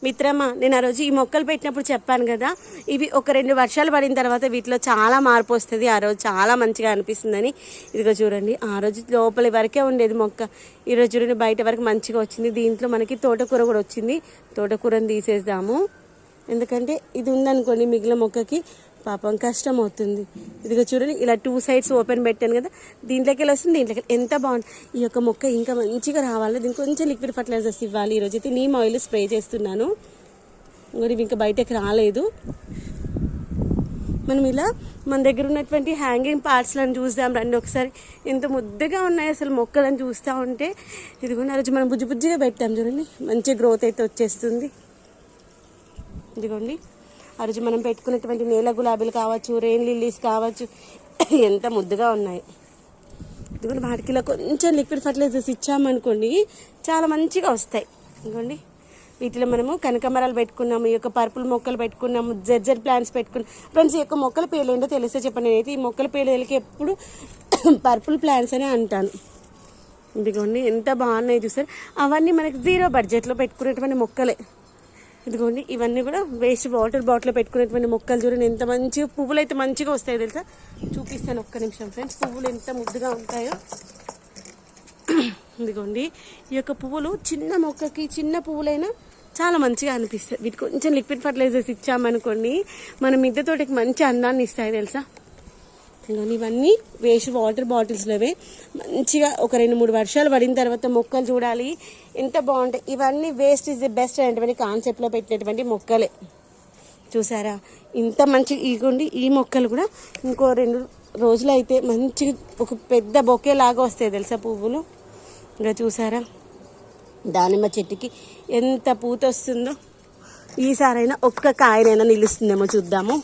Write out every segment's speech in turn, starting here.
మిత్రమా, నేను ఆ రోజు ఈ మొక్కలు పెట్టినప్పుడు చెప్పాను కదా, ఇవి ఒక 2 వర్షాలు పడిన తర్వాత వీటిలో చాలా మార్పు వస్తుంది, ఆ రోజు చాలా మంచిగా అనిపిస్తుందని. ఇదిగో చూడండి, ఆ రోజు లోపలి వరకే ఉండేది మొక్క, ఈరోజు చూడండి బయట వరకు మంచిగా వచ్చింది. దీంట్లో మనకి తోటకూర కూడా వచ్చింది. తోటకూరని తీసేద్దాము, ఎందుకంటే ఇది ఉందనుకోండి మిగిలిన మొక్కకి పాపం కష్టం అవుతుంది. ఇదిగో చూడండి, ఇలా 2 సైడ్స్ ఓపెన్ పెట్టాను కదా, దీంట్లోకి వెళ్ళి వస్తుంది, దీంట్లోకి ఎంత బాగుంది. ఈ యొక్క మొక్క ఇంకా మంచిగా రావాలి, దీనికి కొంచెం లిక్విడ్ ఫర్టిలైజర్స్ ఇవ్వాలి. ఈరోజు అయితే నీమ్ ఆయిల్ స్ప్రే చేస్తున్నాను, మరి ఇంకా బయటకు రాలేదు. మనం ఇలా మన దగ్గర ఉన్నటువంటి హ్యాంగింగ్ పార్ట్స్లను చూద్దాం రండి ఒకసారి. ఎంత ముద్దగా ఉన్నాయి అసలు మొక్కలను చూస్తూ ఉంటే. ఇదిగోండి, ఆ రోజు మనం బుజ్జిగా పెట్టాం చూడండి, మంచి గ్రోత్ అయితే వచ్చేస్తుంది. ఇదిగోండి, ఆ రోజు మనం పెట్టుకున్నటువంటి నేల గులాబీలు కావచ్చు, రెయిన్ లిల్లీస్ కావచ్చు, ఎంత ముద్దుగా ఉన్నాయి. ఇదిగోండి, వాటికి ఇలా కొంచెం లిక్విడ్ ఫర్టిలైజర్స్ ఇచ్చామనుకోండి చాలా మంచిగా వస్తాయి. ఇదిగోండి, వీటిలో మనము కనకమరాలు పెట్టుకున్నాము, ఈ యొక్క పర్పుల్ మొక్కలు పెట్టుకున్నాము, జెర్జర్ ప్లాంట్స్ పెట్టుకున్నాం. ఫ్రెండ్స్, ఈ యొక్క మొక్కల పేర్లు ఏంటో తెలిస్తే చెప్పండి. నేనైతే ఈ మొక్కల పేర్లకి ఎప్పుడు పర్పుల్ ప్లాంట్స్ అనే అంటాను. ఇదిగోండి, ఎంత బాగున్నాయి చూసారు. అవన్నీ మనకి 0 బడ్జెట్లో పెట్టుకునేటువంటి మొక్కలే. ఇదిగోండి, ఇవన్నీ కూడా వేస్ట్ వాటర్ బాటిల్లో పెట్టుకునేటువంటి మొక్కలు. చూడండి ఎంత మంచిగా పువ్వులు అయితే మంచిగా వస్తాయి తెలుసా. చూపిస్తాను ఒక్క నిమిషం ఫ్రెండ్స్, పువ్వులు ఎంత ముద్దుగా ఉంటాయో. ఇదిగోండి, ఈ యొక్క పువ్వులు చిన్న మొక్కకి చిన్న పువ్వులైనా చాలా మంచిగా అనిపిస్తాయి. వీటికి కొంచెం లిక్విడ్ ఫర్టిలైజర్స్ ఇచ్చామనుకోండి మన మిద్దె తోటకి మంచి అందాన్ని ఇస్తాయి తెలుసా. ఇవన్నీ వేస్ట్ వాటర్ బాటిల్స్లోవే. మంచిగా ఒక 2-3 వర్షాలు పడిన తర్వాత మొక్కలు చూడాలి ఎంత బాగుంటాయి. ఇవన్నీ వేస్ట్ ఈజ్ ది బెస్ట్ అనేటువంటి కాన్సెప్ట్లో పెట్టినటువంటి మొక్కలే. చూసారా ఇంత మంచి. ఇగోండి, ఈ మొక్కలు కూడా ఇంకో 2 రోజులు అయితే మంచిగా ఒక పెద్ద బొకే లాగా వస్తాయి తెలుసా పువ్వులు. ఇంకా చూసారా దానిమ్మ చెట్టుకి ఎంత పూత వస్తుందో. ఈసారైనా ఒక్క కాయనైనా నిలుస్తుందేమో చూద్దాము.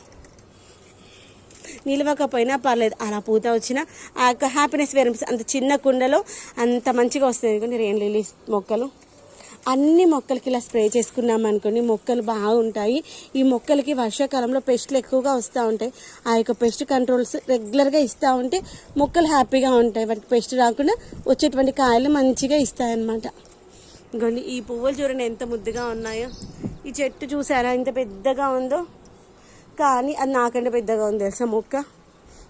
నిలవకపోయినా పర్లేదు, అలా పూత వచ్చినా ఆ యొక్క హ్యాపీనెస్ వేరే. అంత చిన్న కుండలో అంత మంచిగా వస్తుంది. కానీ రెయిన్ లిల్లీస్ మొక్కలు అన్ని మొక్కలకి ఇలా స్ప్రే చేసుకున్నాం అనుకోండి మొక్కలు బాగుంటాయి. ఈ మొక్కలకి వర్షాకాలంలో పెస్టులు ఎక్కువగా వస్తూ ఉంటాయి. ఆ యొక్క పెస్ట్ కంట్రోల్స్ రెగ్యులర్గా ఇస్తూ ఉంటే మొక్కలు హ్యాపీగా ఉంటాయి. వాటికి పెస్ట్ రాకుండా వచ్చేటువంటి కాయలు మంచిగా ఇస్తాయన్నమాట. ఇంకోండి, ఈ పువ్వులు చూడండి ఎంత ముద్దుగా ఉన్నాయో. ఈ చెట్టు చూసారా ఎంత పెద్దగా ఉందో, కానీ అది నాకంటే పెద్దగా ఉంది తెలుసా మొక్క.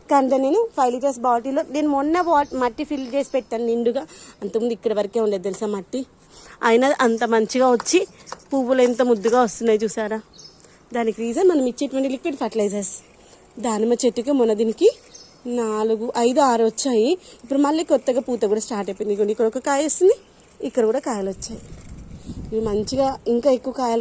కానీ నేను 5 లీటర్స్ బాటిల్లో నేను మొన్న మట్టి ఫిల్ చేసి పెట్టాను నిండుగా. అంతకుముందు ఇక్కడ వరకే ఉండేది తెలుసా మట్టి, అయినా అంత మంచిగా వచ్చి పువ్వులు ఎంత ముద్దుగా వస్తున్నాయి చూసారా. దానికి రీజన్ మనం ఇచ్చేటువంటి లిక్విడ్ ఫర్టిలైజర్స్. దానిమ్మ చెట్టుకి మొన్న దీనికి 4, 5, 6 వచ్చాయి. ఇప్పుడు మళ్ళీ కొత్తగా పూత కూడా స్టార్ట్ అయిపోయింది. ఇక్కడ ఒక కాయ వస్తుంది, ఇక్కడ కూడా కాయలు వచ్చాయి. ఇవి మంచిగా ఇంకా ఎక్కువ కాయలు